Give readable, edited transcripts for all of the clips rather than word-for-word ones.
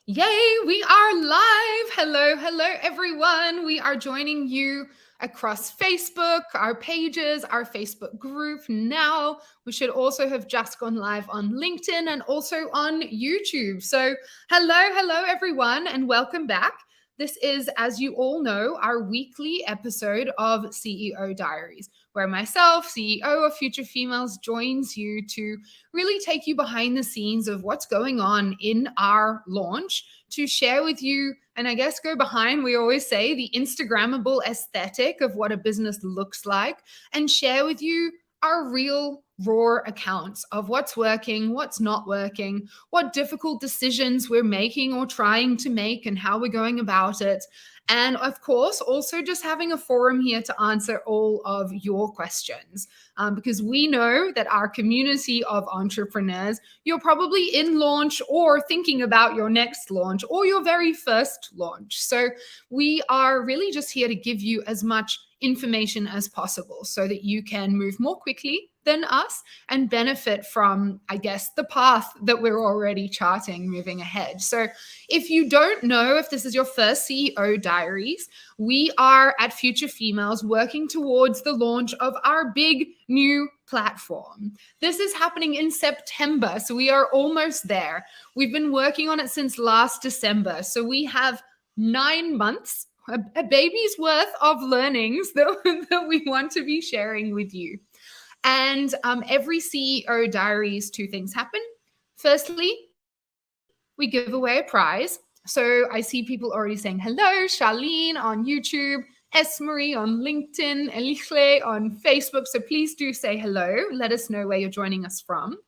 Yay, we are live. Hello, everyone. We are joining you across Facebook, our pages, our Facebook group now. We should also have just gone live on LinkedIn and also on YouTube. So, hello, everyone, and welcome back. This is, as you all know, our weekly episode of CEO Diaries, where myself, CEO of Future Females, joins you to really take you behind the scenes of what's going on in our launch, to share with you, and I guess go behind, we always say, the Instagrammable aesthetic of what a business looks like, and share with you our real raw accounts of what's working, what's not working, what difficult decisions we're making or trying to make, and how we're going about it. And of course, also just having a forum here to answer all of your questions. Because we know that our community of entrepreneurs, you're probably in launch or thinking about your next launch or your very first launch. So we are really just here to give you as much information as possible so that you can move more quickly than us and benefit from, I guess, the path that we're already charting moving ahead. So if you don't know, if this is your first CEO Diaries, we are at Future Females working towards the launch of our big new platform. This is happening in September, so we are almost there. We've been working on it since last December, so we have 9 months, a baby's worth of learnings that we want to be sharing with you. And every CEO Diaries, 2 things happen. Firstly, we give away a prize. So I see people already saying hello, Charlene on YouTube, Esmery on LinkedIn, Elichle on Facebook. So please do say hello. Let us know where you're joining us from.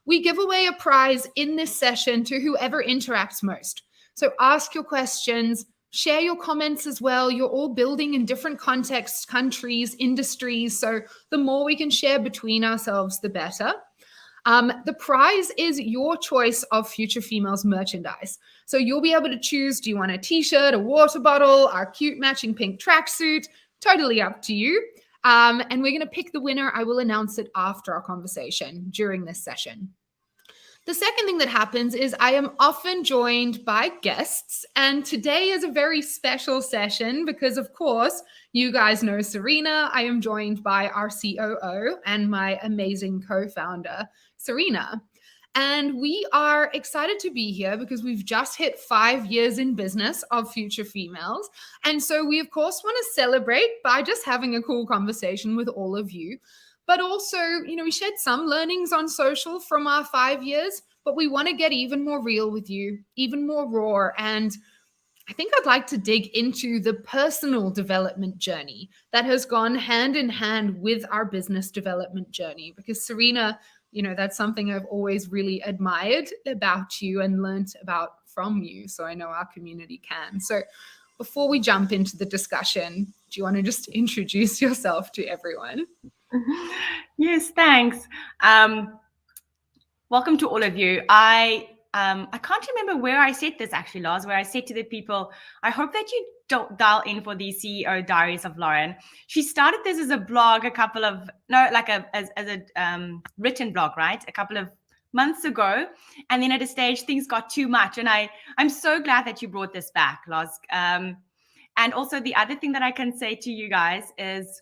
We give away a prize in this session to whoever interacts most. So ask your questions, share your comments as well. You're all building in different contexts, countries, industries. So the more we can share between ourselves, the better. The prize is your choice of Future Females merchandise. So you'll be able to choose, do you want a t-shirt, a water bottle, our cute matching pink tracksuit? Totally up to you. And we're going to pick the winner. I will announce it after our conversation during this session. The second thing that happens is I am often joined by guests, and today is a very special session because, of course, you guys know Cerina. I am joined by our COO and my amazing co-founder, Cerina. And we are excited to be here because we've just hit 5 years in business of Future Females. And so we, of course, want to celebrate by just having a cool conversation with all of you. But also, we shared some learnings on social from our 5 years, but we want to get even more real with you, even more raw. And I think I'd like to dig into the personal development journey that has gone hand in hand with our business development journey. Because Cerina, that's something I've always really admired about you and learned about from you. So I know our community can. So before we jump into the discussion, do you want to just introduce yourself to everyone? Yes, thanks. Welcome to all of you. I can't remember where I said this actually, Lars, where I said to the people, I hope that you don't dial in for the CEO Diaries of Lauren. She started this as a blog as a written blog, right? A couple of months ago. And then at a stage, things got too much. And I'm so glad that you brought this back, Lars. And also the other thing that I can say to you guys is,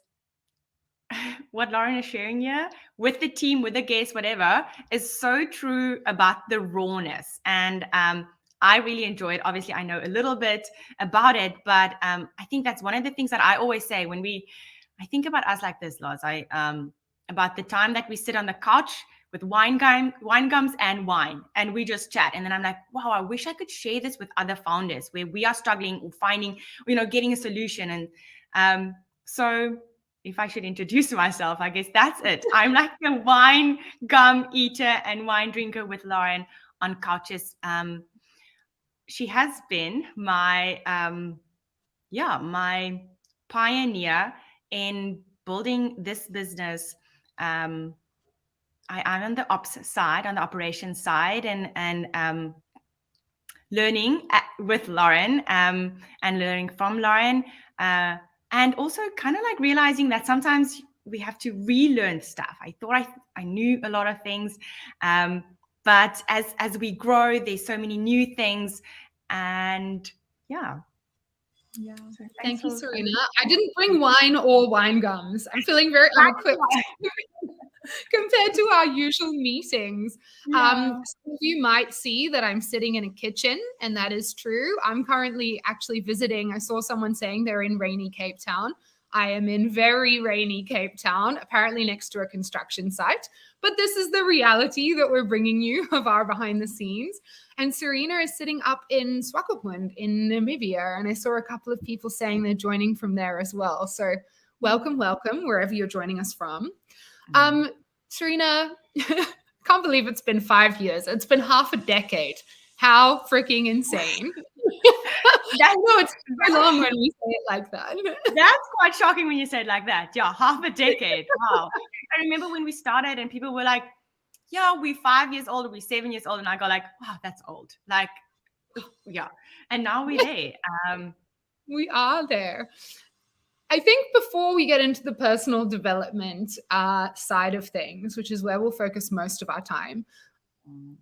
what Lauren is sharing here with the team, with the guests, whatever, is so true about the rawness. And I really enjoy it. Obviously, I know a little bit about it, but I think that's one of the things that I always say when I think about us like this, Lars, about the time that we sit on the couch with wine gums and wine, and we just chat. And then I'm like, wow, I wish I could share this with other founders where we are struggling or finding, getting a solution. And so if I should introduce myself, I guess that's it. I'm like a wine gum eater and wine drinker with Lauren on couches. She has been my pioneer in building this business. I'm on the ops side, on the operations side, and learning with Lauren and learning from Lauren. And also kind of like realizing that sometimes we have to relearn stuff. I thought I knew a lot of things, but as we grow, there's so many new things. And yeah. Yeah. So Thank you, for Cerina. I didn't bring wine or wine gums. I'm feeling very unequipped compared to our usual meetings. Yeah. Some of you might see that I'm sitting in a kitchen, and that is true. I'm currently actually visiting. I saw someone saying they're in rainy Cape Town. I am in very rainy Cape Town, apparently next to a construction site. But this is the reality that we're bringing you of our behind the scenes. And Cerina is sitting up in Swakopmund in Namibia. And I saw a couple of people saying they're joining from there as well. So welcome, welcome, wherever you're joining us from. Cerina, can't believe it's been 5 years. It's been half a decade. How freaking insane. I know it's so long when we say it like that. That's quite shocking when you say it like that. Yeah, half a decade. Wow. I remember when we started and people were like, yeah, we're 5 years old, we're 7 years old. And I go like, wow, that's old. Like, yeah. And now we're there. We are there. I think before we get into the personal development side of things, which is where we'll focus most of our time,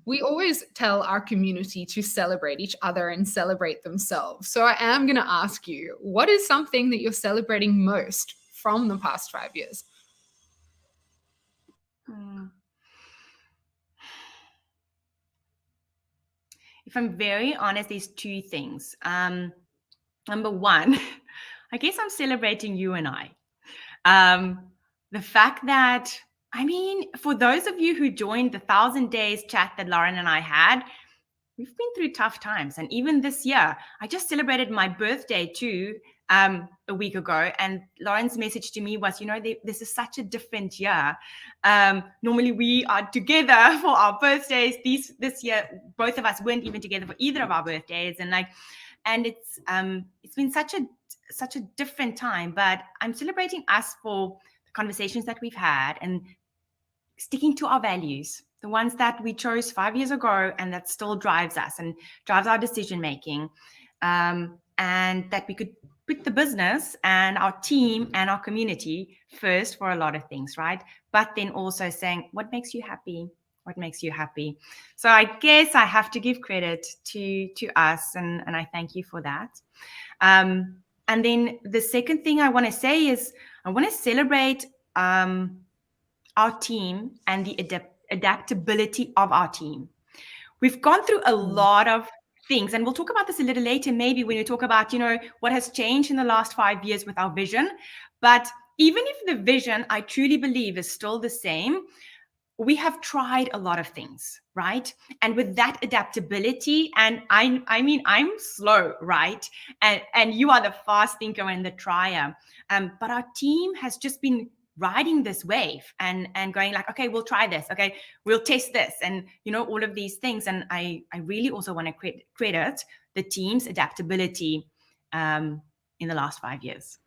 we always tell our community to celebrate each other and celebrate themselves. So I am going to ask you, what is something that you're celebrating most from the past 5 years? If I'm very honest, there's two things. Number one, I guess I'm celebrating you and I. The fact that, I mean, for those of you who joined the 1,000 days chat that Lauren and I had, we've been through tough times. And even this year, I just celebrated my birthday too, a week ago. And Lauren's message to me was, this is such a different year. Normally we are together for our birthdays. This year, both of us weren't even together for either of our birthdays. And it's been such a different time, but I'm celebrating us for the conversations that we've had and sticking to our values, the ones that we chose 5 years ago and that still drives us and drives our decision making, and that we could put the business and our team and our community first for a lot of things, right? But then also saying, what makes you happy? What makes you happy? So I guess I have to give credit to us, and I thank you for that. And then the second thing I want to say is I want to celebrate our team and the adaptability of our team. We've gone through a lot of things, and we'll talk about this a little later, maybe when we talk about, what has changed in the last 5 years with our vision. But even if the vision, I truly believe, is still the same, we have tried a lot of things, right? And with that adaptability, and I mean, I'm slow, right? And you are the fast thinker and the trier. But our team has just been riding this wave and going like, okay, we'll try this. Okay, we'll test this, and all of these things. And I really also want to credit the team's adaptability in the last 5 years.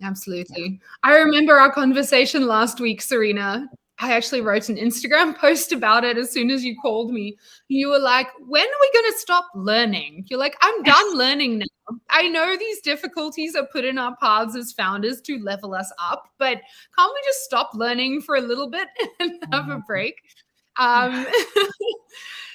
Absolutely. Yeah. I remember our conversation last week, Cerina. I actually wrote an Instagram post about it as soon as you called me. You were like, when are we going to stop learning? You're like, I'm done learning now. I know these difficulties are put in our paths as founders to level us up, but can't we just stop learning for a little bit and have a break?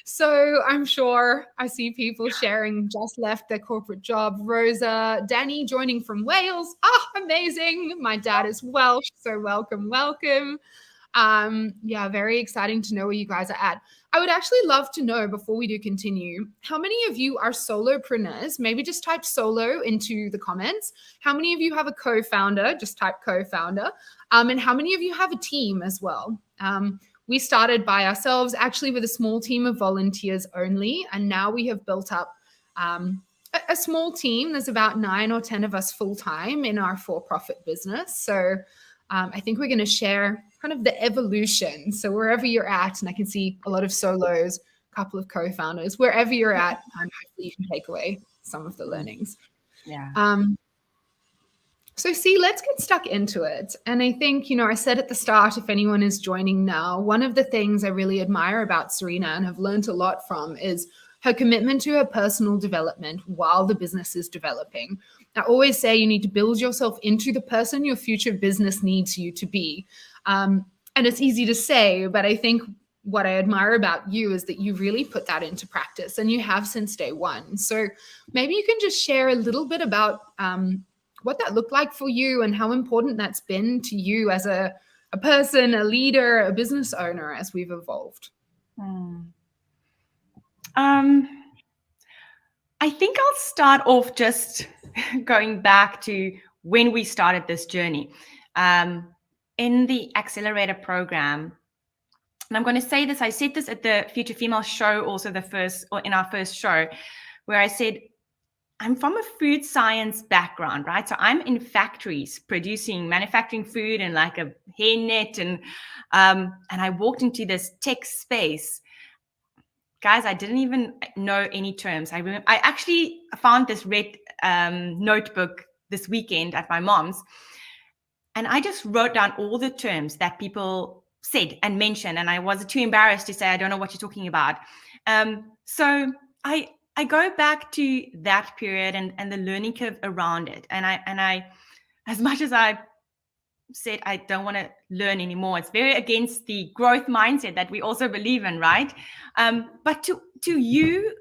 So I'm sure I see people sharing just left their corporate job. Rosa, Danny joining from Wales. Amazing. My dad is Welsh, so welcome. Yeah, very exciting to know where you guys are at. I would actually love to know, before we do continue, how many of you are solopreneurs? Maybe just type solo into the comments. How many of you have a co-founder? Just type co-founder. And how many of you have a team as well? We started by ourselves, actually with a small team of volunteers only. And now we have built up a small team. There's about 9 or 10 of us full-time in our for-profit business. So I think we're going to share kind of the evolution. So wherever you're at, and I can see a lot of solos, a couple of co-founders, wherever you're at, hopefully you can take away some of the learnings. Yeah. So let's get stuck into it. And I think, I said at the start, if anyone is joining now, one of the things I really admire about Cerina and have learned a lot from is her commitment to her personal development while the business is developing. I always say you need to build yourself into the person your future business needs you to be. And it's easy to say, but I think what I admire about you is that you really put that into practice, and you have since day one. So maybe you can just share a little bit about what that looked like for you and how important that's been to you as a person, a leader, a business owner as we've evolved. I think I'll start off just going back to when we started this journey. In the accelerator program, and I'm going to say this, I said this at the Future Female show, also in our first show, where I said, I'm from a food science background, right? So I'm in factories manufacturing food and like a hairnet, and I walked into this tech space. Guys, I didn't even know any terms. I actually found this red notebook this weekend at my mom's, and I just wrote down all the terms that people said and mentioned, and I was too embarrassed to say I don't know what you're talking about. So I go back to that period and the learning curve around it, and I as much as I said I don't want to learn anymore, it's very against the growth mindset that we also believe in, right? But to you,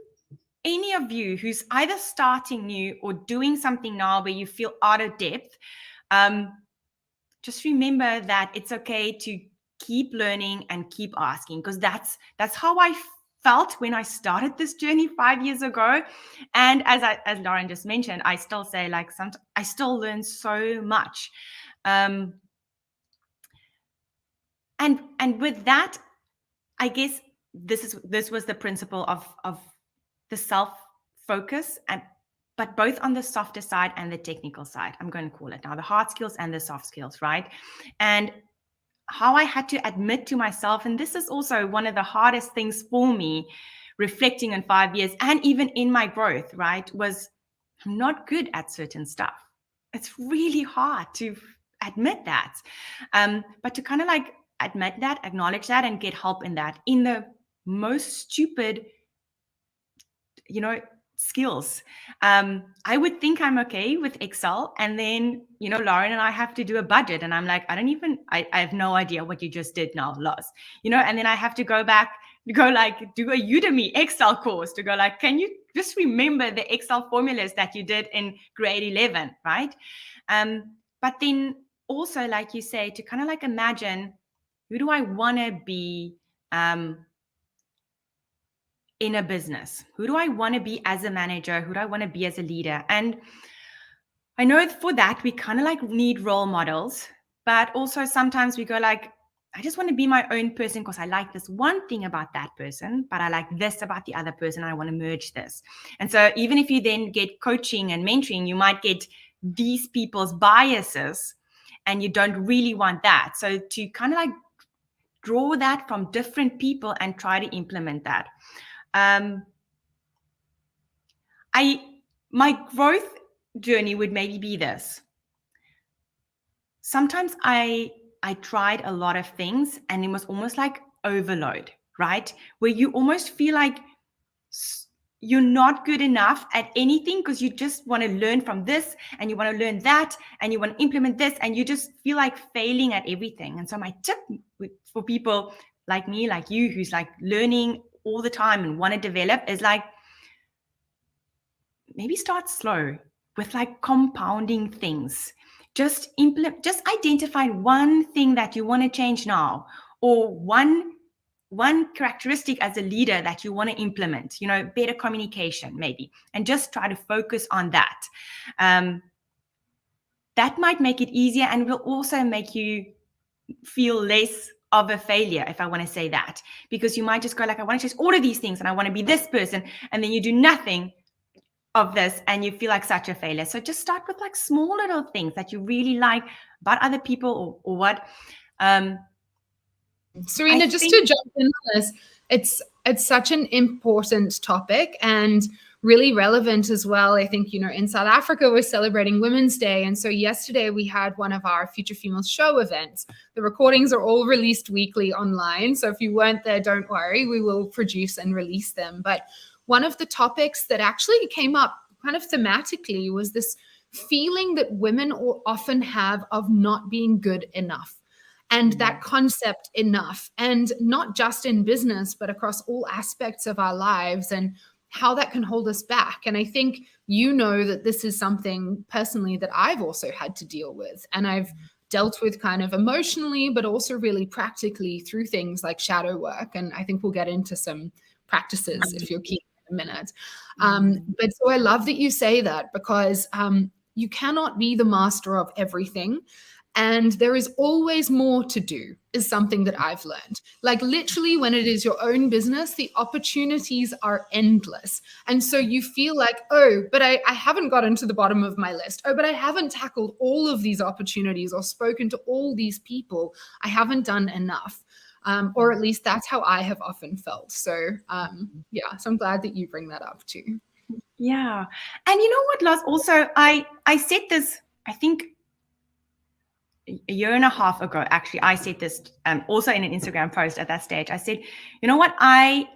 any of you who's either starting new or doing something now where you feel out of depth, just remember that it's okay to keep learning and keep asking, because that's how I felt when I started this journey 5 years ago. And as Lauren just mentioned, I still say, like, I still learn so much. And with that, I guess this was the principle of the self-focus, but both on the softer side and the technical side. I'm going to call it now the hard skills and the soft skills, right? And how I had to admit to myself, and this is also one of the hardest things for me, reflecting on 5 years and even in my growth, right, was I'm not good at certain stuff. It's really hard to admit that. But to kind of like admit that, acknowledge that, and get help in that, in the most stupid, skills. I would think I'm okay with Excel, and then, Lauren and I have to do a budget, and I'm like, I have no idea what you just did now, Loz, and then I have to go back, do a Udemy Excel course to go like, can you just remember the Excel formulas that you did in grade 11, right? But then also, like you say, to kind of like imagine, who do I want to be in a business? Who do I want to be as a manager? Who do I want to be as a leader? And I know for that, we kind of like need role models, but also sometimes we go like, I just want to be my own person because I like this one thing about that person, but I like this about the other person. And I want to merge this. And so even if you then get coaching and mentoring, you might get these people's biases, and you don't really want that. So to kind of like draw that from different people and try to implement that. My growth journey would maybe be this. Sometimes I tried a lot of things, and it was almost like overload, right? Where you almost feel like you're not good enough at anything because you just want to learn from this, and you want to learn that, and you want to implement this, and you just feel like failing at everything. And so my tip for people like me, like you, who's like learning all the time and want to develop, is like, maybe start slow with like compounding things. Just identify one thing that you want to change now, or one characteristic as a leader that you want to implement, better communication maybe, and just try to focus on that. That might make it easier, and will also make you feel less of a failure, if I want to say that, because you might just go like, I want to change all of these things and I want to be this person, and then you do nothing of this and you feel like such a failure. So just start with like small little things that you really like about other people, or what. Cerina, just to jump in on this, it's such an important topic and really relevant as well. I think, in South Africa, we're celebrating Women's Day. And so yesterday we had one of our Future Female show events. The recordings are all released weekly online. So if you weren't there, don't worry, we will produce and release them. But one of the topics that actually came up kind of thematically was this feeling that women often have of not being good enough. and that concept enough, and not just in business, but across all aspects of our lives, and how that can hold us back. And I think you know that this is something personally that I've also had to deal with, and I've dealt with kind of emotionally, but also really practically through things like shadow work. And I think we'll get into some practices if you're keen in a minute. But so I love that you say that, because you cannot be the master of everything. And there is always more to do, is something that I've learned. Like literally, when it is your own business, the opportunities are endless. And so you feel like, oh, but I haven't gotten to the bottom of my list. Oh, but I haven't tackled all of these opportunities or spoken to all these people. I haven't done enough. Or at least that's how I have often felt. So yeah, so I'm glad that you bring that up too. Yeah. And you know what, Lars, also, I said this, I think, a year and a half ago, actually. I said this also in an Instagram post at that stage. I said, you know what, I'm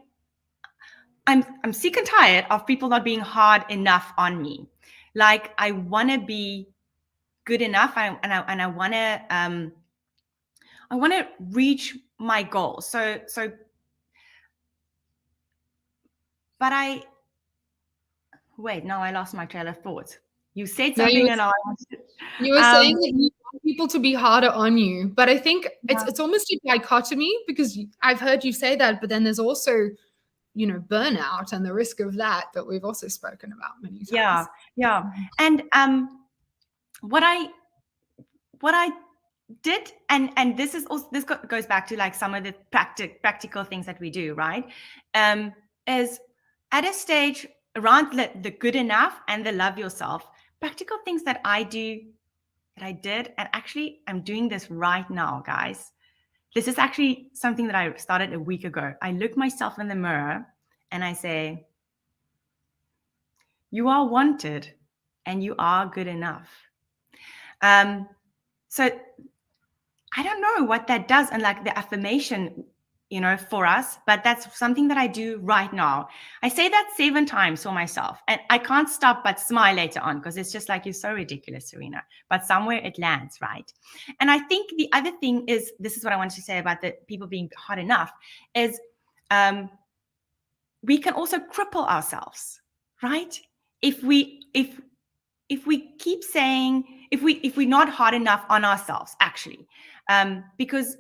sick and tired of people not being hard enough on me. Like, I want to be good enough, and I want to reach my goals. So but wait, now I lost my trail of thought. You said something, and you were saying that you want people to be harder on you, but I think it's almost a dichotomy, because I've heard you say that, but then there's also, you know, burnout and the risk of that we've also spoken about many times. Yeah. And what I did, and this is also, this goes back to like some of the practical things that we do, right? Is at a stage around the good enough and the love yourself, practical things that I do, that I did, and actually I'm doing this right now, guys. This is actually something that I started a week ago. I look myself in the mirror and I say, you are wanted and you are good enough. So I don't know what that does, and like the affirmation, you know, for us, but that's something that I do right now. I say that 7 times for myself, and I can't stop but smile later on, because it's just like, you're so ridiculous, Cerina, but somewhere it lands, right? And I think the other thing is, this is what I wanted to say about the people being hard enough, is we can also cripple ourselves, right? If we keep saying, if we're not hard enough on ourselves, actually, because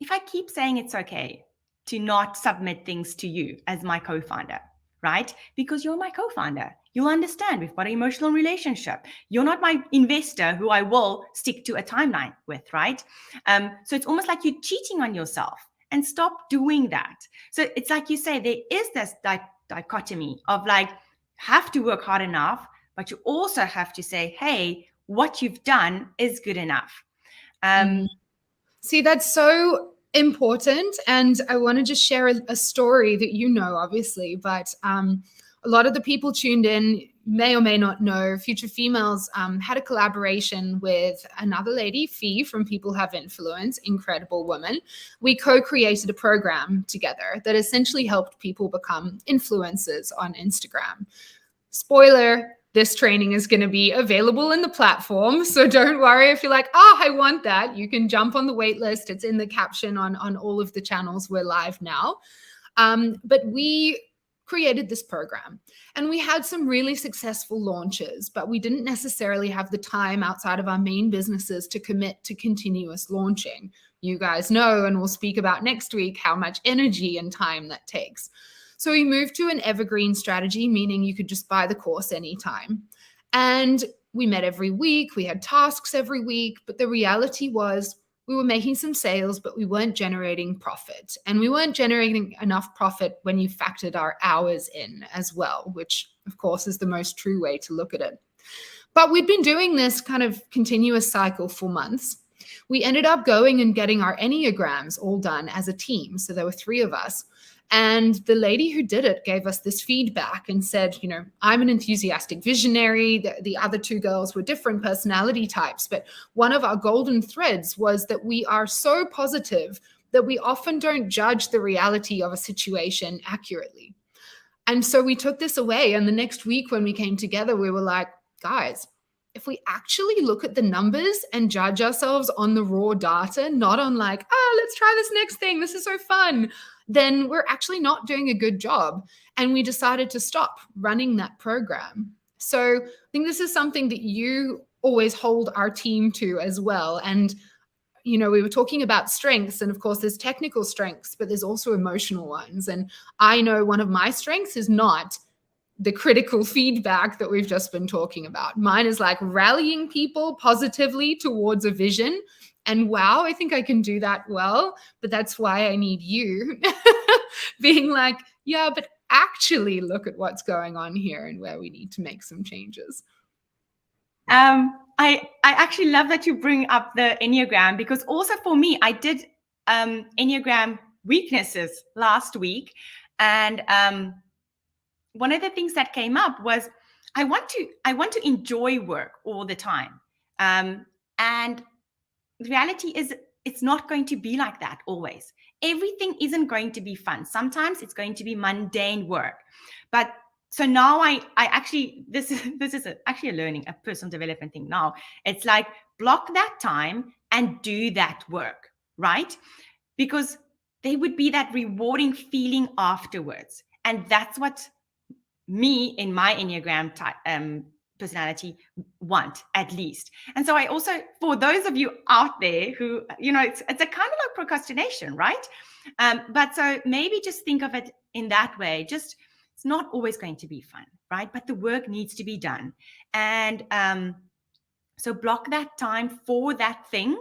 if I keep saying it's okay to not submit things to you as my co-founder, right? Because you're my co-founder, you'll understand, we've got an emotional relationship. You're not my investor who I will stick to a timeline with, right? So it's almost like you're cheating on yourself, and stop doing that. So it's like you say, there is this dichotomy of like, have to work hard enough, but you also have to say, hey, what you've done is good enough. See, that's so important. And I want to just share a story that you know, obviously, but a lot of the people tuned in may or may not know Future Females had a collaboration with another lady, Fee, from People Have Influence, incredible woman. We co-created a program together that essentially helped people become influencers on Instagram. Spoiler, this training is going to be available in the platform. So don't worry if you're like, oh, I want that. You can jump on the wait list. It's in the caption on all of the channels. We're live now. But we created this program, and we had some really successful launches, but we didn't necessarily have the time outside of our main businesses to commit to continuous launching. You guys know, and we'll speak about next week, how much energy and time that takes. So we moved to an evergreen strategy, meaning you could just buy the course anytime. And we met every week. We had tasks every week. But the reality was we were making some sales, but we weren't generating profit. And we weren't generating enough profit when you factored our hours in as well, which, of course, is the most true way to look at it. But we'd been doing this kind of continuous cycle for months. We ended up going and getting our Enneagrams all done as a team. So there were 3 of us. And the lady who did it gave us this feedback and said, you know, I'm an enthusiastic visionary. The other 2 girls were different personality types. But one of our golden threads was that we are so positive that we often don't judge the reality of a situation accurately. And so we took this away. And the next week when we came together, we were like, guys, if we actually look at the numbers and judge ourselves on the raw data, not on like, let's try this next thing, this is so fun, then we're actually not doing a good job. And we decided to stop running that program. So I think this is something that you always hold our team to as well. And we were talking about strengths, and of course there's technical strengths, but there's also emotional ones. And I know one of my strengths is not the critical feedback that we've just been talking about. Mine is like rallying people positively towards a vision. And wow, I think I can do that well. But that's why I need you being like, yeah, but actually look at what's going on here and where we need to make some changes. I actually love that you bring up the Enneagram, because also for me, I did Enneagram weaknesses last week. And one of the things that came up was I want to enjoy work all the time. And the reality is it's not going to be like that always. Everything isn't going to be fun. Sometimes it's going to be mundane work. But so now I actually, this is actually a personal development thing now. It's like block that time and do that work, right? Because there would be that rewarding feeling afterwards. And that's what me in my Enneagram type, personality want, at least. And so I also, for those of you out there who, it's a kind of like procrastination, right? But so maybe just think of it in that way. Just, it's not always going to be fun, right? But the work needs to be done. And so block that time for that thing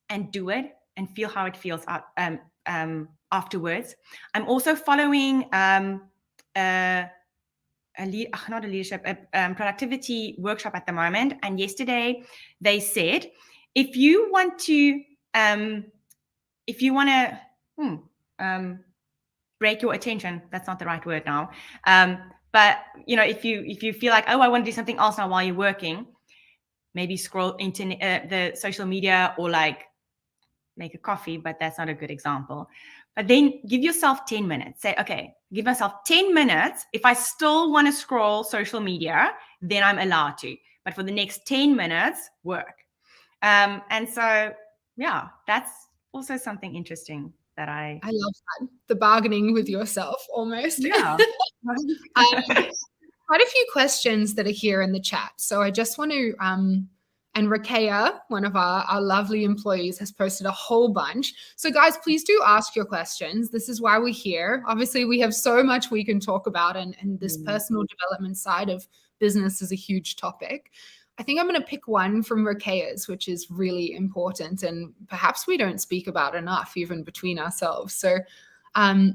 and do it and feel how it feels afterwards. I'm also following a productivity workshop at the moment. And yesterday they said, if you want to break your attention, that's not the right word now. But if you feel like, oh, I want to do something else now while you're working, maybe scroll into the social media, or like make a coffee, but that's not a good example. But then give yourself 10 minutes. Say, okay, give myself 10 minutes. If I still want to scroll social media, then I'm allowed to. But for the next 10 minutes, work. And so, yeah, that's also something interesting that I love that. The bargaining with yourself almost. Yeah. Quite a few questions that are here in the chat. So I just want to, and Rakea, one of our lovely employees, has posted a whole bunch. So guys, please do ask your questions. This is why we're here. Obviously, we have so much we can talk about, and this personal development side of business is a huge topic. I think I'm going to pick one from Rakea's, which is really important, and perhaps we don't speak about enough, even between ourselves. So the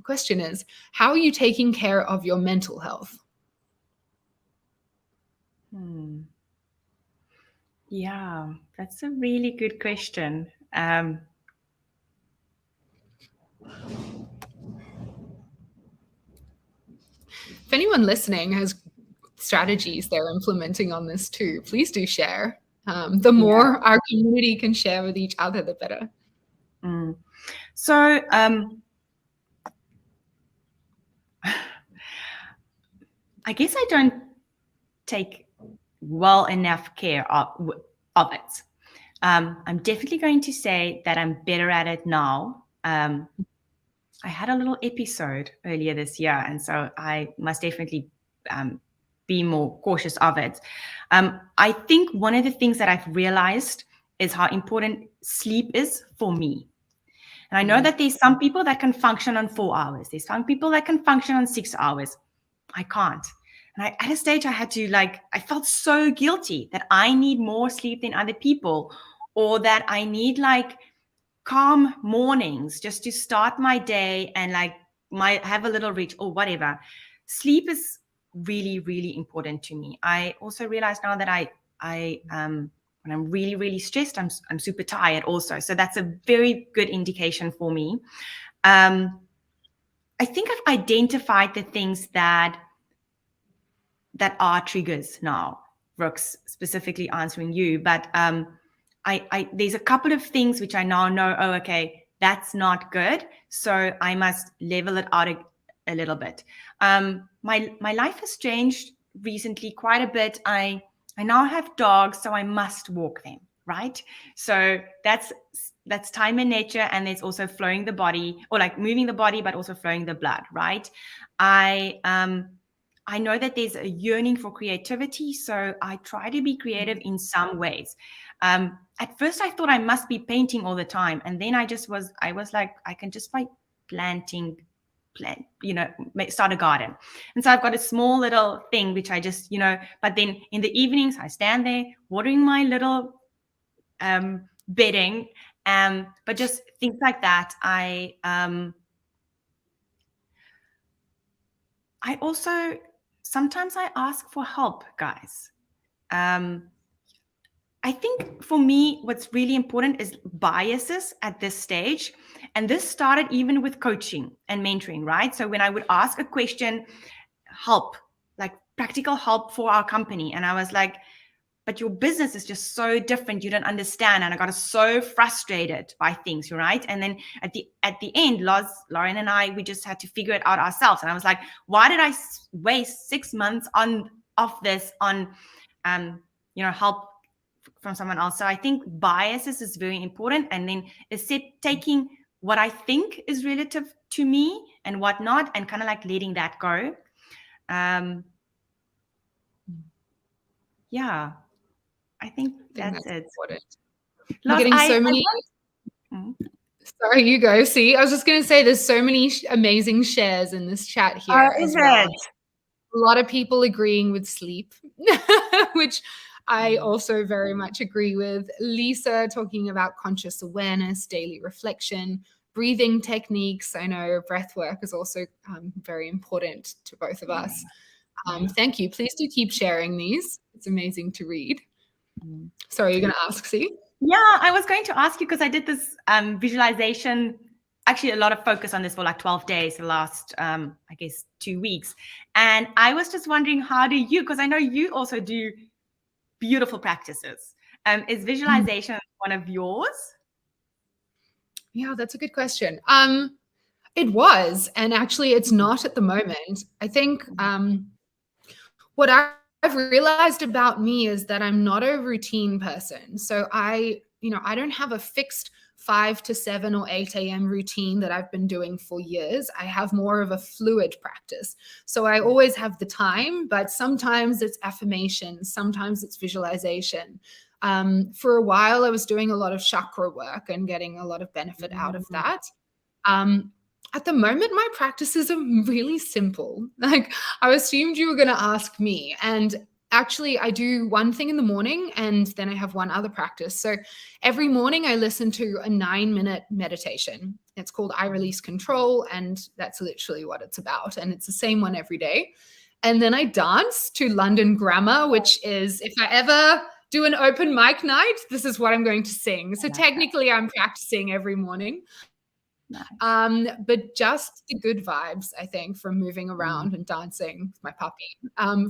question is, how are you taking care of your mental health? Yeah, that's a really good question. If anyone listening has strategies they're implementing on this too, please do share. The more our community can share with each other, the better. So I guess I don't take well enough care of it. I'm definitely going to say that I'm better at it now. I had a little episode earlier this year, and so I must definitely be more cautious of it. I think one of the things that I've realized is how important sleep is for me. And I know that there's some people that can function on 4 hours. There's some people that can function on 6 hours. I can't. And at a stage I had to I felt so guilty that I need more sleep than other people, or that I need calm mornings just to start my day and have a little reach or whatever. Sleep is really, really important to me. I also realize now that when I'm really, really stressed, I'm super tired also. So that's a very good indication for me. I think I've identified the things that are triggers now. Brooks, specifically answering you, but there's a couple of things which I now know, oh, okay, that's not good. So I must level it out a little bit. My life has changed recently quite a bit. I I now have dogs, so I must walk them, right? So that's time in nature, and there's also flowing the body, or like moving the body, but also flowing the blood, right? I know that there's a yearning for creativity, so I try to be creative in some ways. At first, I thought I must be painting all the time, and then I was like, I can just by planting, start a garden. And so I've got a small little thing which I just, but then in the evenings I stand there watering my little bedding, but just things like that. I also sometimes I ask for help, guys. I think for me, what's really important is biases at this stage. And this started even with coaching and mentoring, right? So when I would ask a question, help, like practical help for our company. And I was like, but your business is just so different. You don't understand. And I got so frustrated by things, right? And then at the end, Lauren and I, we just had to figure it out ourselves. And I was like, why did I waste 6 months of this on, help from someone else? So I think biases is very important. And then taking what I think is relative to me and what not, and kind of like letting that go. Yeah, I think that's it. Important. We're getting so many. Sorry, you go. See, I was just going to say there's so many amazing shares in this chat here as well. A lot of people agreeing with sleep, which I also very much agree with. Lisa talking about conscious awareness, daily reflection, breathing techniques. I know breath work is also very important to both of us. Thank you. Please do keep sharing these. It's amazing to read. Sorry, you're going to ask, see? Yeah, I was going to ask you because I did this visualization, actually a lot of focus on this for like 12 days, the last, I guess, 2 weeks. And I was just wondering, how do you, because I know you also do beautiful practices. Is visualization one of yours? Yeah, that's a good question. It was, and actually it's not at the moment. I think what I've realized about me is that I'm not a routine person. So I don't have a fixed 5 to 7 or 8 a.m. routine that I've been doing for years. I have more of a fluid practice. So I always have the time, but sometimes it's affirmations, sometimes it's visualization. For a while, I was doing a lot of chakra work and getting a lot of benefit out of that. At the moment, my practices are really simple. Like, I assumed you were going to ask me. And actually, I do one thing in the morning and then I have one other practice. So every morning I listen to a 9-minute meditation. It's called I Release Control. And that's literally what it's about. And it's the same one every day. And then I dance to London Grammar, which is, if I ever do an open mic night, this is what I'm going to sing. So technically I'm practicing every morning. Nice. But just the good vibes, I think, from moving around and dancing with my puppy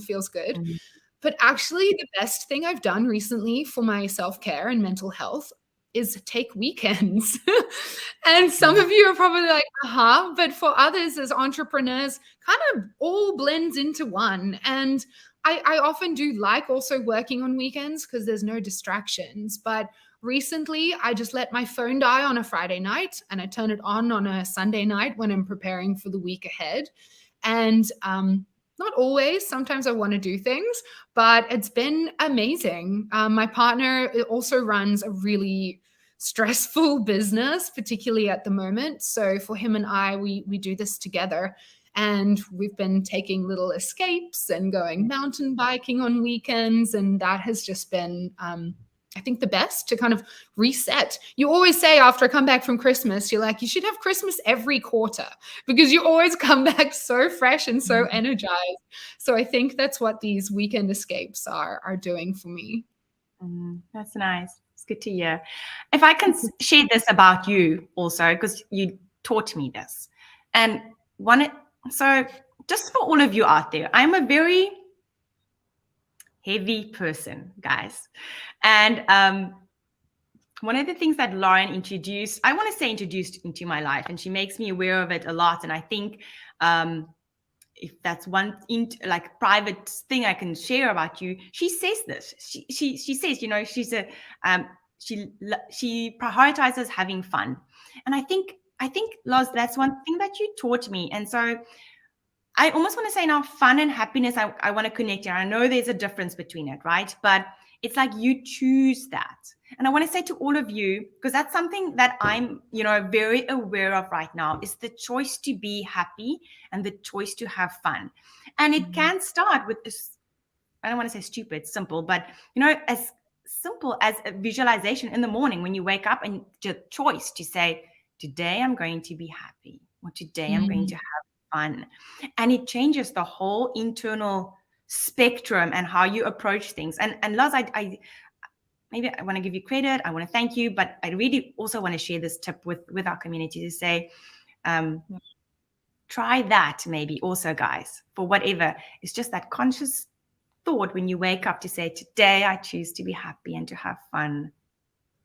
feels good. But actually, the best thing I've done recently for my self-care and mental health is take weekends. And some of you are probably like, but for others as entrepreneurs, kind of all blends into one. And I often do like also working on weekends because there's no distractions. But recently, I just let my phone die on a Friday night and I turn it on a Sunday night when I'm preparing for the week ahead. And not always. Sometimes I want to do things, but it's been amazing. My partner also runs a really stressful business, particularly at the moment. So for him and I, we do this together. And we've been taking little escapes and going mountain biking on weekends. And that has just been, I think, the best to kind of reset. You always say after I come back from Christmas, you're like, you should have Christmas every quarter because you always come back so fresh and so energized. So I think that's what these weekend escapes are doing for me. That's nice. It's good to hear. If I can share this about you also, because you taught me this. And so just for all of you out there, I'm a very heavy person, guys. And one of the things that Lauren introduced into my life, and she makes me aware of it a lot. And I think if that's one like private thing I can share about you, she says this. She says, you know, she's a she prioritizes having fun, and I think Loz, that's one thing that you taught me, and so I almost want to say now, fun and happiness, I want to connect here. I know there's a difference between it, right? But it's like you choose that. And I want to say to all of you, because that's something that I'm, you know, very aware of right now, is the choice to be happy and the choice to have fun. And it can start with this, I don't want to say stupid, simple, but, you know, as simple as a visualization in the morning when you wake up, and the choice to say, today I'm going to be happy, or today I'm going to have fun. And it changes the whole internal spectrum and how you approach things. And Laz, I maybe I want to give you credit, I want to thank you, but I really also want to share this tip with our community to say, try that maybe also, guys, for whatever. It's just that conscious thought when you wake up to say, today I choose to be happy and to have fun.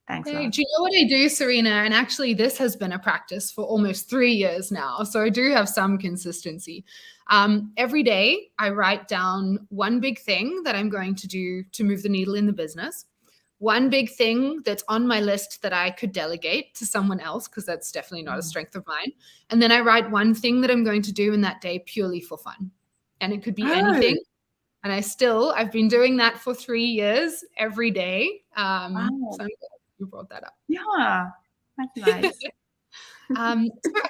Thanks, Hey, Laz. do you know what I do, Cerina? And actually, this has been a practice for almost 3 years now. So I do have some consistency. Every day, I write down one big thing that I'm going to do to move the needle in the business. One big thing that's on my list that I could delegate to someone else, because that's definitely not a strength of mine. And then I write one thing that I'm going to do in that day purely for fun. And it could be anything. And I've been doing that for 3 years every day. So I'm glad you brought that up. Yeah, that's nice. So I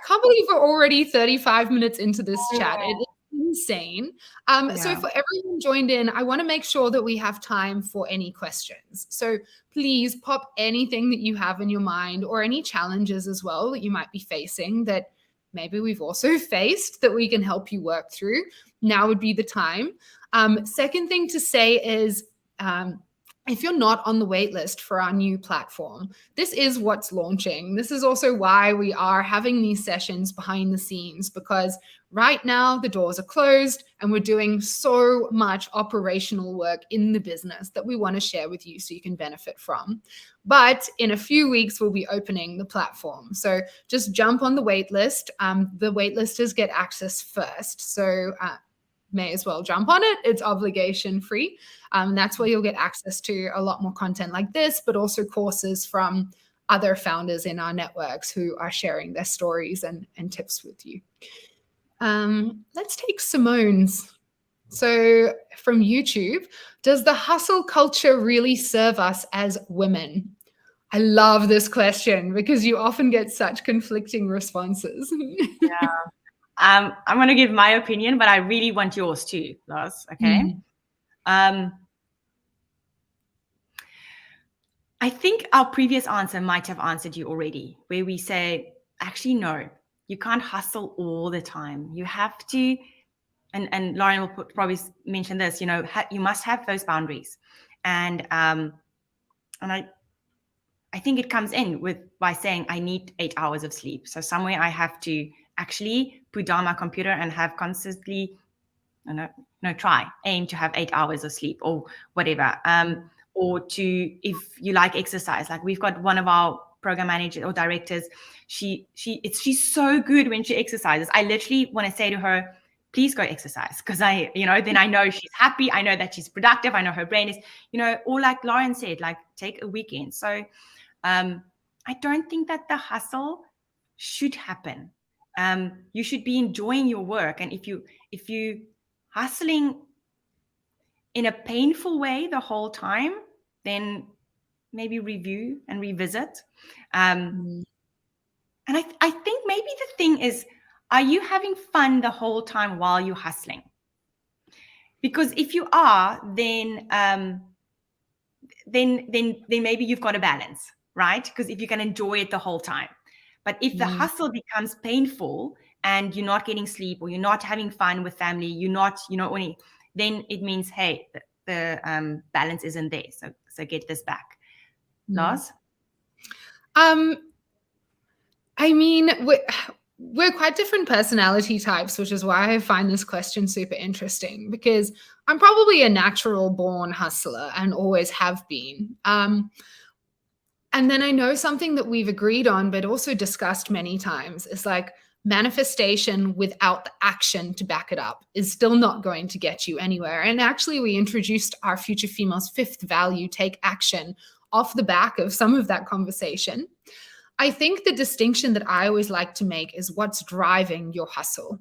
can't believe we're already 35 minutes into this chat. It is insane. So for everyone joined in, I want to make sure that we have time for any questions. So please pop anything that you have in your mind, or any challenges as well that you might be facing that maybe we've also faced that we can help you work through. Now would be the time. Second thing to say is, if you're not on the wait list for our new platform, this is what's launching. This is also why we are having these sessions behind the scenes, because right now the doors are closed and we're doing so much operational work in the business that we want to share with you so you can benefit from. But in a few weeks, we'll be opening the platform. So just jump on the wait list. The wait listers get access first. So may as well jump on it. It's obligation free. That's where you'll get access to a lot more content like this, but also courses from other founders in our networks who are sharing their stories and tips with you. Let's take Simone's. So from YouTube, does the hustle culture really serve us as women? I love this question because you often get such conflicting responses. Yeah. I'm going to give my opinion, but I really want yours too, Lars. Okay. I think our previous answer might have answered you already, where we say, actually, no, you can't hustle all the time. You have to, and Lauren will probably mention this, you know, you must have those boundaries. And I think it comes in by saying I need 8 hours of sleep. So somewhere I have to actually put down my computer and have constantly, aim to have 8 hours of sleep or whatever. Or to, if you like exercise, like we've got one of our program managers or directors, she's so good when she exercises. I literally want to say to her, please go exercise, because then I know she's happy. I know that she's productive. I know her brain is, or like Lauren said, like take a weekend. So I don't think that the hustle should happen. You should be enjoying your work. And if you hustling in a painful way the whole time, then maybe review and revisit. And I think maybe the thing is, are you having fun the whole time while you're hustling? Because if you are, then maybe you've got a balance, right? Because if you can enjoy it the whole time. But if the hustle becomes painful and you're not getting sleep, or you're not having fun with family, you're not, then it means, hey, the balance isn't there. So get this back. Lars? I mean, we're quite different personality types, which is why I find this question super interesting, because I'm probably a natural born hustler and always have been. And then I know something that we've agreed on, but also discussed many times, is like, manifestation without the action to back it up is still not going to get you anywhere. And actually, we introduced our Future Females 5th value, take action, off the back of some of that conversation. I think the distinction that I always like to make is what's driving your hustle.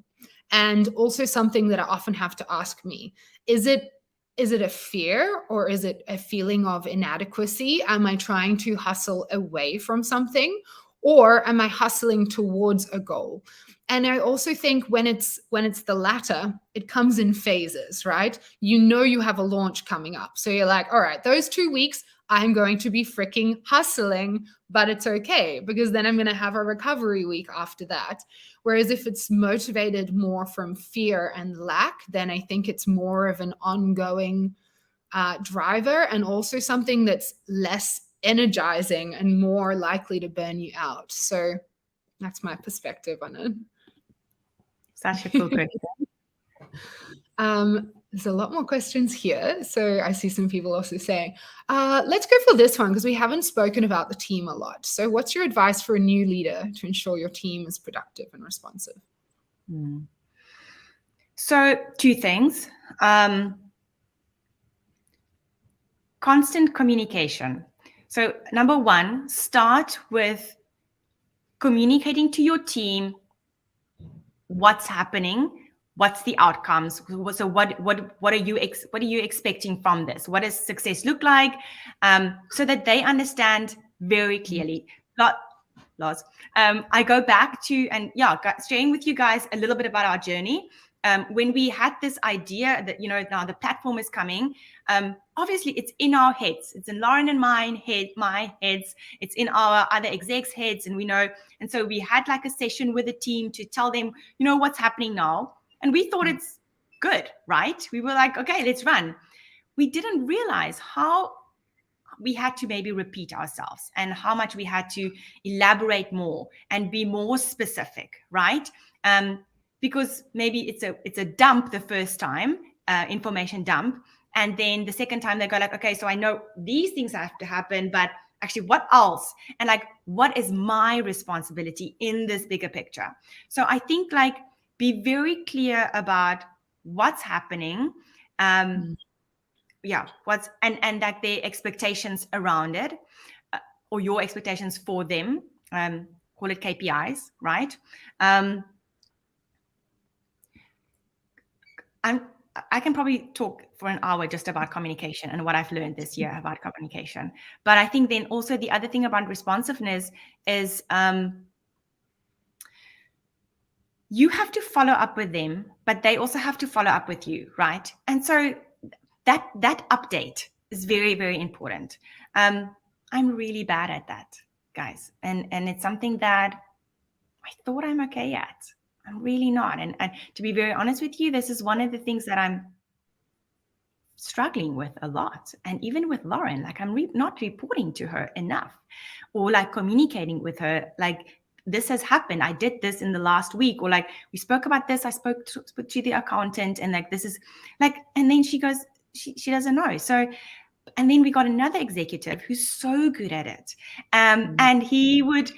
And also something that I often have to ask me, is it a fear or is it a feeling of inadequacy? Am I trying to hustle away from something, or am I hustling towards a goal? And I also think when it's the latter, it comes in phases, right? You know you have a launch coming up. So you're like, all right, those 2 weeks, I'm going to be freaking hustling, but it's okay because then I'm going to have a recovery week after that. Whereas if it's motivated more from fear and lack, then I think it's more of an ongoing driver, and also something that's less energizing and more likely to burn you out. So that's my perspective on it. Such a cool question. There's a lot more questions here. So I see some people also saying, let's go for this one because we haven't spoken about the team a lot. So what's your advice for a new leader to ensure your team is productive and responsive? So 2 things. Constant communication. So number 1, start with communicating to your team what's happening, what's the outcomes. So what are you expecting from this? What does success look like? So that they understand very clearly. Lars, I go back to, and sharing with you guys a little bit about our journey. When we had this idea that, now the platform is coming, obviously it's in our heads. It's in Lauren and my heads. It's in our other execs' heads, and we know. And so we had like a session with the team to tell them, what's happening now. And we thought it's good, right? We were like, okay, let's run. We didn't realize how we had to maybe repeat ourselves and how much we had to elaborate more and be more specific, right? Because maybe it's a dump the first time, information dump. And then the second time they go like, okay, so I know these things have to happen, but actually what else? And like, what is my responsibility in this bigger picture? So I think like, be very clear about what's happening. What's and like their expectations around it, or your expectations for them. Call it KPIs, right? I can probably talk for an hour just about communication and what I've learned this year about communication. But I think then also the other thing about responsiveness is you have to follow up with them, but they also have to follow up with you, right? And so that update is very, very important. I'm really bad at that, guys. And it's something that I thought I'm okay at. I'm really not. And to be very honest with you, this is one of the things that I'm struggling with a lot. And even with Lauren, like I'm not reporting to her enough, or like communicating with her, like this has happened. I did this in the last week, or like we spoke about this. I spoke to the accountant, and like this is like, and then she goes, she doesn't know. So, and then we got another executive who's so good at it. And he would,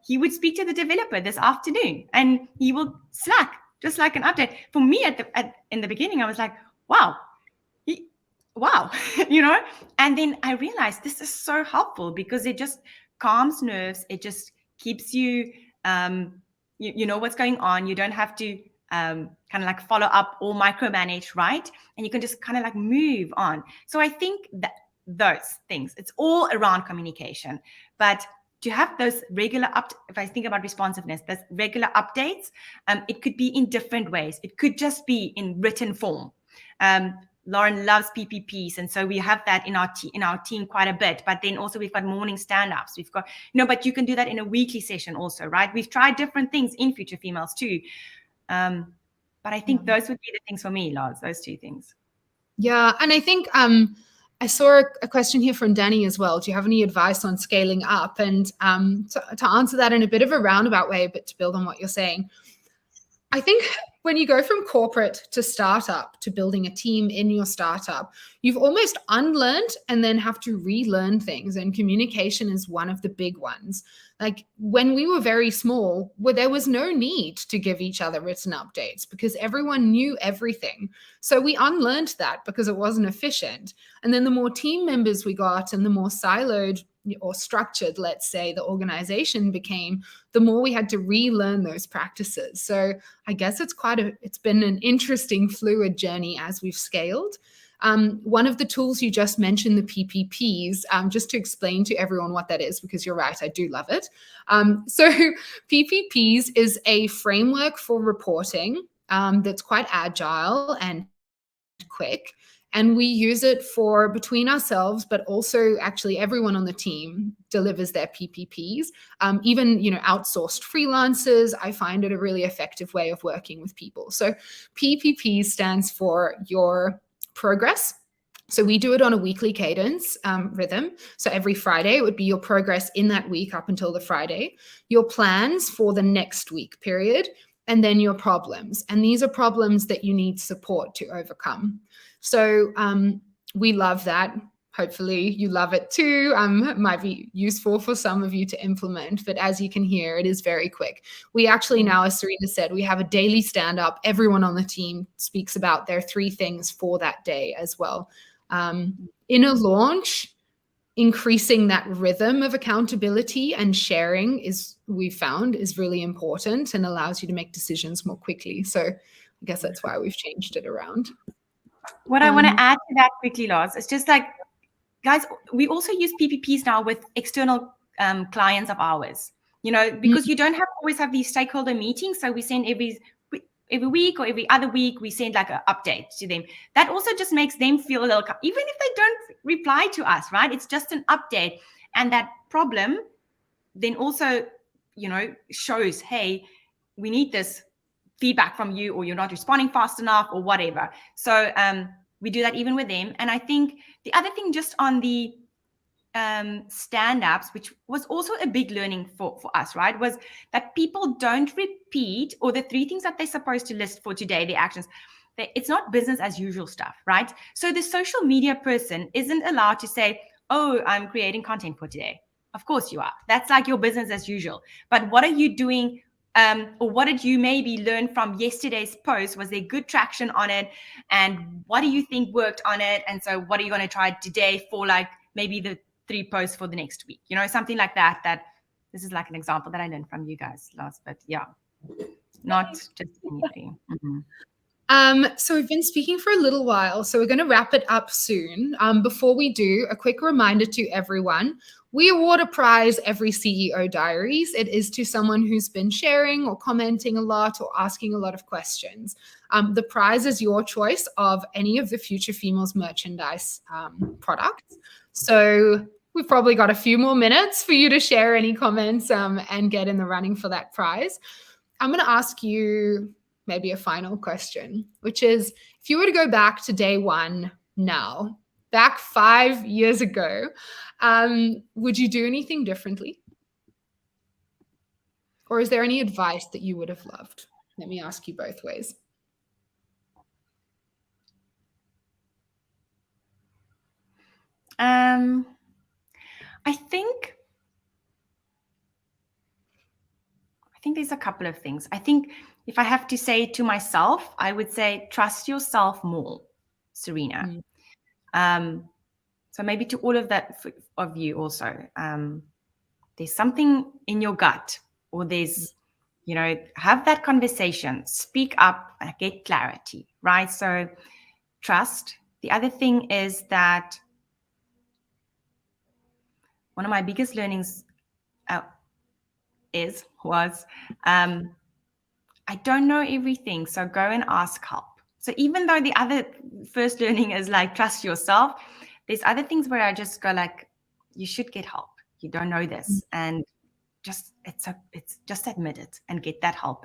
he would speak to the developer this afternoon, and he will Slack just like an update. For me in the beginning, I was like, wow, and then I realized this is so helpful because it just calms nerves. It just keeps you, you know what's going on. You don't have to kind of like follow up or micromanage, right? And you can just kind of like move on. So I think that those things, it's all around communication. But to have those regular if I think about responsiveness, those regular updates, it could be in different ways. It could just be in written form. Lauren loves PPPs, and so we have that in our team quite a bit. But then also we've got morning stand-ups. We've got, but you can do that in a weekly session also, right? We've tried different things in Future Females too. But I think those would be the things for me, Lars, those 2 things. Yeah, and I think I saw a question here from Danny as well. Do you have any advice on scaling up? And to answer that in a bit of a roundabout way, but to build on what you're saying, I think when you go from corporate to startup to building a team in your startup, you've almost unlearned and then have to relearn things. And communication is one of the big ones. Like when we were very small, where there was no need to give each other written updates because everyone knew everything. So we unlearned that because it wasn't efficient. And then the more team members we got and the more siloed or structured, let's say, the organization became, the more we had to relearn those practices. So I guess it's been an interesting fluid journey as we've scaled. One of the tools you just mentioned, the PPPs, just to explain to everyone what that is, because you're right, I do love it. So PPPs is a framework for reporting that's quite agile and quick. And we use it for between ourselves, but also actually everyone on the team delivers their PPPs. Even, outsourced freelancers, I find it a really effective way of working with people. So PPP stands for your progress. So we do it on a weekly cadence rhythm. So every Friday, it would be your progress in that week up until the Friday, your plans for the next week period, and then your problems. And these are problems that you need support to overcome. So we love that. Hopefully you love it too. It might be useful for some of you to implement, but as you can hear, it is very quick. We actually now, as Cerina said, we have a daily stand-up. Everyone on the team speaks about their 3 things for that day as well. In a launch, increasing that rhythm of accountability and sharing we found is really important and allows you to make decisions more quickly. So I guess that's why we've changed it around. What I want to add to that quickly, Lars, it's just like, guys, we also use PPPs now with external clients of ours, because you don't always have these stakeholder meetings. So we send every week or every other week, we send like an update to them. That also just makes them feel a little, even if they don't reply to us, right? It's just an update. And that problem then also, shows, hey, we need this feedback from you, or you're not responding fast enough or whatever. So we do that even with them. And I think the other thing just on the stand-ups, which was also a big learning for us, right, was that people don't repeat, or the 3 things that they're supposed to list for today, the actions, it's not business as usual stuff, right? So the social media person isn't allowed to say, oh, I'm creating content for today. Of course you are. That's like your business as usual. But what are you doing? Or what did you maybe learn from yesterday's post? Was there good traction on it? And what do you think worked on it? And so what are you going to try today for, like, maybe the 3 posts for the next week? Something like that. This is like an example that I learned from you guys last, but yeah, not just anything. So we've been speaking for a little while, so we're going to wrap it up soon. Before we do, a quick reminder to everyone. We award a prize every CEO Diaries. It is to someone who's been sharing or commenting a lot or asking a lot of questions. The prize is your choice of any of the Future Females merchandise products. So we've probably got a few more minutes for you to share any comments and get in the running for that prize. I'm going to ask you maybe a final question, which is, if you were to go back to day one now, back 5 years ago, would you do anything differently? Or is there any advice that you would have loved? Let me ask you both ways. I think there's a couple of things. I think if I have to say to myself, I would say, trust yourself more, Cerina. So maybe to all of that of you also, there's something in your gut, or there's, have that conversation, speak up, get clarity, right? So trust. The other thing is that one of my biggest learnings was I don't know everything, so go and ask help. So even though the other first learning is like trust yourself, there's other things where I just go like, you should get help. You don't know this, and just just admit it and get that help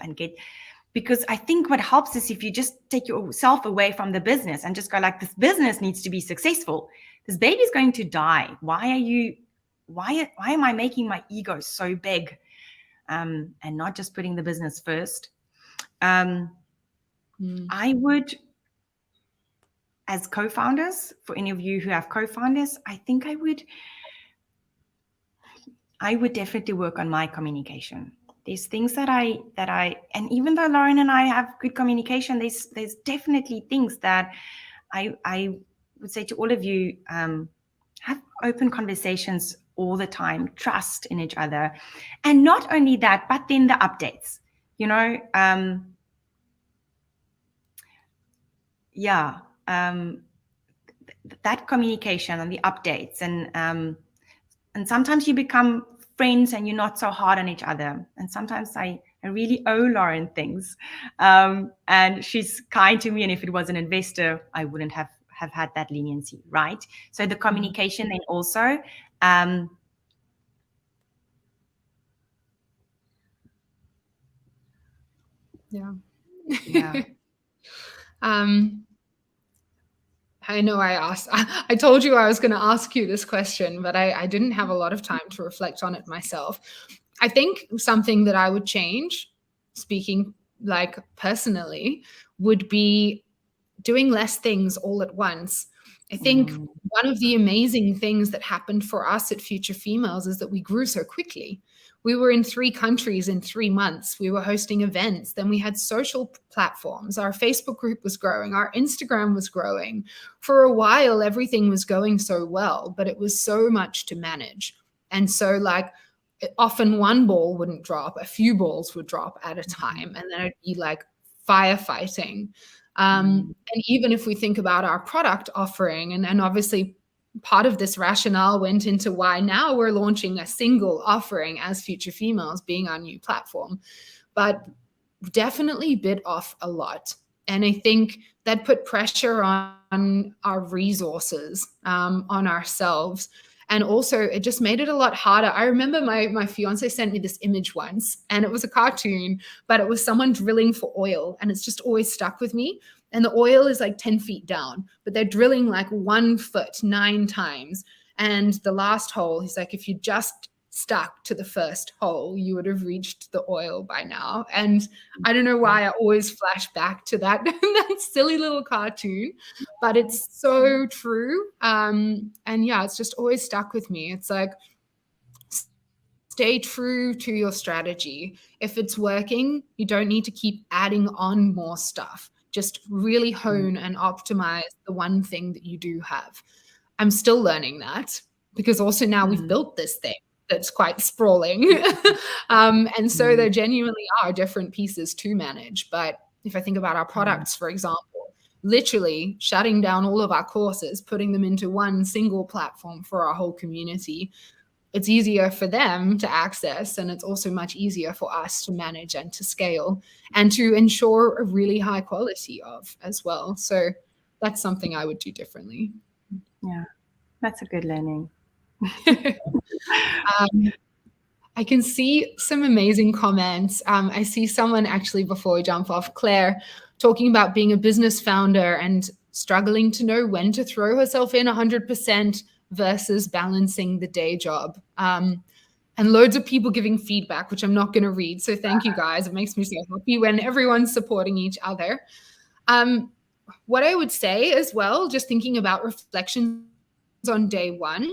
because I think what helps is if you just take yourself away from the business and just go like, this business needs to be successful. This baby's going to die. Why am I making my ego so big? And not just putting the business first. I would, as co-founders, for any of you who have co-founders, I think I would definitely work on my communication. There's things that I, and even though Lauren and I have good communication, there's definitely things that I would say to all of you, have open conversations all the time, trust in each other. And not only that, but then the updates, that communication and the updates, and sometimes you become friends and you're not so hard on each other. And sometimes I really owe Lauren things, and she's kind to me. And if it was an investor, I wouldn't have had that leniency, right? So the communication then also. Yeah. I know I told you I was going to ask you this question, but I didn't have a lot of time to reflect on it myself. I think something that I would change, speaking like personally, would be doing less things all at once. I think one of the amazing things that happened for us at Future Females is that we grew so quickly. We were in 3 countries in 3 months. We were hosting events. Then we had social platforms. Our Facebook group was growing. Our Instagram was growing. For a while, everything was going so well, but it was so much to manage. And so like often one ball wouldn't drop, a few balls would drop at a time. And then it'd be like firefighting. And even if we think about our product offering, and obviously part of this rationale went into why now we're launching a single offering as Future Females, being our new platform, but definitely bit off a lot. And I think that put pressure on our resources, on ourselves. And also it just made it a lot harder. I remember my fiance sent me this image once, and it was a cartoon, but it was someone drilling for oil, and it's just always stuck with me. And the oil is like 10 feet down, but they're drilling like 1 foot 9 times. And the last hole, he's like, if you just stuck to the first hole, you would have reached the oil by now. And I don't know why I always flash back to that, that silly little cartoon, but it's so true. And yeah, it's just always stuck with me. It's like, stay true to your strategy. If it's working, you don't need to keep adding on more stuff. Just really hone and optimize the one thing that you do have. I'm still learning that, because also now we've built this thing that's quite sprawling. And so there genuinely are different pieces to manage. But if I think about our products, for example, literally shutting down all of our courses, putting them into one single platform for our whole community, it's easier for them to access, and it's also much easier for us to manage and to scale and to ensure a really high quality of as well. So that's something I would do differently. Yeah, that's a good learning. I can see some amazing comments. I see someone actually, before we jump off, Claire, talking about being a business founder and struggling to know when to throw herself in 100% versus balancing the day job. And loads of people giving feedback, which I'm not going to read. So thank you guys. It makes me so happy when everyone's supporting each other. What I would say as well, just thinking about reflections on day one,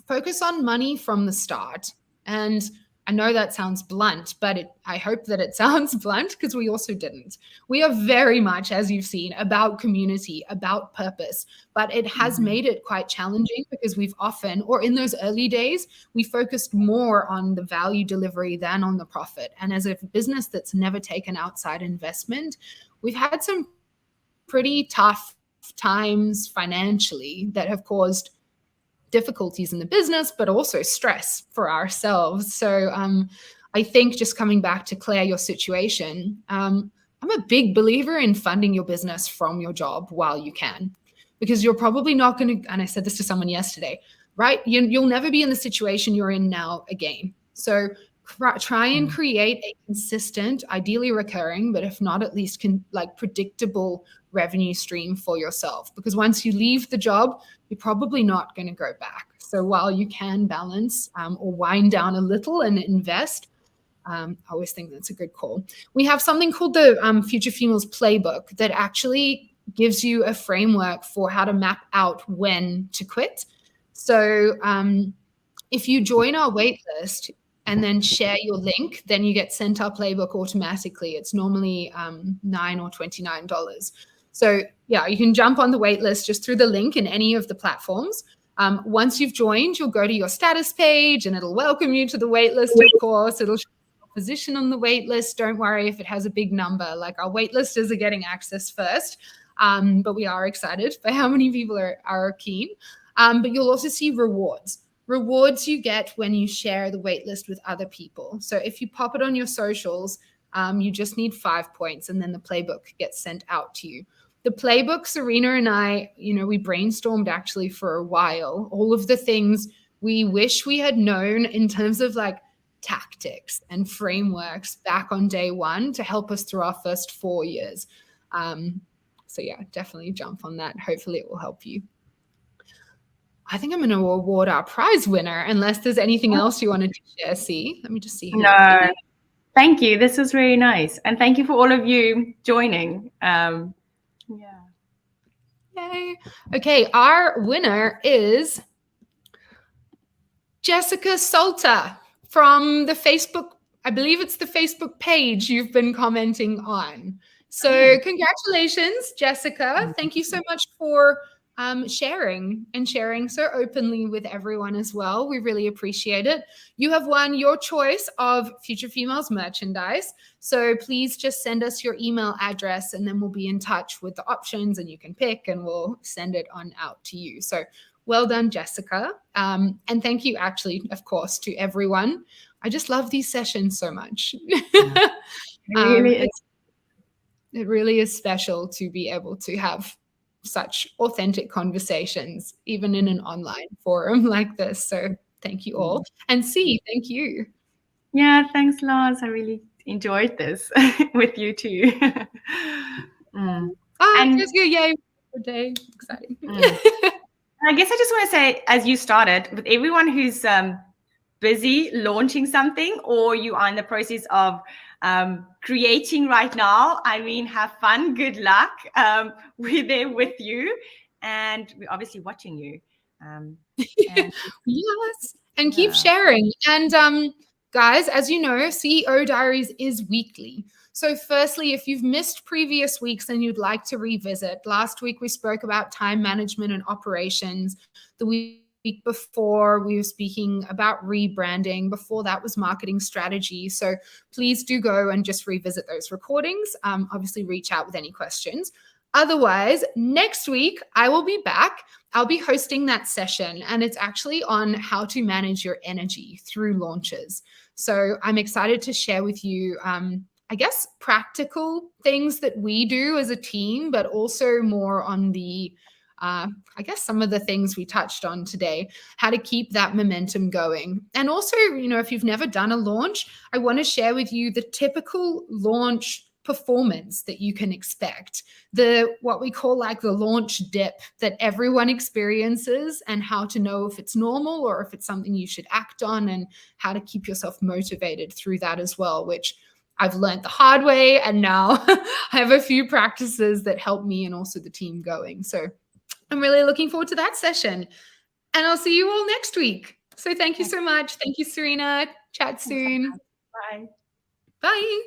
focus on money from the start. And I know that sounds blunt, but I hope that it sounds blunt, because we also didn't. We are very much, as you've seen, about community, about purpose, but it has made it quite challenging, because we've often, or in those early days, we focused more on the value delivery than on the profit. And as a business that's never taken outside investment, we've had some pretty tough times financially that have caused difficulties in the business, but also stress for ourselves. So I think, just coming back to Claire, your situation, I'm a big believer in funding your business from your job while you can, because you're probably not going to, and I said this to someone yesterday, right? You'll never be in the situation you're in now again. So try and create a consistent, ideally recurring, but if not, at least predictable revenue stream for yourself. Because once you leave the job, you're probably not going to go back. So while you can balance or wind down a little and invest, I always think that's a good call. We have something called the Future Females Playbook that actually gives you a framework for how to map out when to quit. So if you join our waitlist and then share your link, then you get sent our playbook automatically. It's normally $9 or $29. So yeah, you can jump on the waitlist just through the link in any of the platforms. Once you've joined, you'll go to your status page and it'll welcome you to the waitlist, of course. It'll show your position on the waitlist. Don't worry if it has a big number. Like, our waitlisters are getting access first, but we are excited by how many people are keen. But you'll also see rewards. Rewards you get when you share the waitlist with other people. So if you pop it on your socials, you just need 5 points and then the playbook gets sent out to you. The playbook, Cerina and I, we brainstormed actually for a while, all of the things we wish we had known in terms of like tactics and frameworks back on day one to help us through our first 4 years. So yeah, definitely jump on that. Hopefully it will help you. I think I'm going to award our prize winner, unless there's anything else you wanted to share. See, let me just see. No, thank you. This was really nice. And thank you for all of you joining. Yeah. Yay. Okay, our winner is Jessica Salter from the Facebook, I believe it's the Facebook page you've been commenting on. So congratulations, Jessica. Thank you so much for sharing so openly with everyone as well. We really appreciate it. You have won your choice of Future Females merchandise. So please just send us your email address and then we'll be in touch with the options and you can pick and we'll send it on out to you. So well done, Jessica. And thank you actually, of course, to everyone. I just love these sessions so much. It really is special to be able to have such authentic conversations, even in an online forum like this. So thank you all. And thank you. Yeah, thanks, Lars. I really enjoyed this with you too. And yay for day. Exciting. I guess I just want to say, as you started, with everyone who's busy launching something or you are in the process of creating right now, I mean, have fun, good luck. We're there with you and we're obviously watching you. Yes, and keep sharing. And guys, as you know, CEO Diaries is weekly. So firstly, if you've missed previous weeks and you'd like to revisit, last week we spoke about time management and operations. The week before we were speaking about rebranding. Before that was marketing strategy. So please do go and just revisit those recordings. Obviously reach out with any questions. Otherwise, next week I will be back. I'll be hosting that session and it's actually on how to manage your energy through launches. So I'm excited to share with you, I guess, practical things that we do as a team, but also more on the I guess some of the things we touched on today, how to keep that momentum going. And also, if you've never done a launch, I want to share with you the typical launch performance that you can expect, what we call like the launch dip that everyone experiences, and how to know if it's normal or if it's something you should act on, and how to keep yourself motivated through that as well, which I've learned the hard way. And now I have a few practices that help me and also the team going. So I'm really looking forward to that session. And I'll see you all next week. So thank you so much. Thank you, Cerina. Chat soon. Bye. Bye.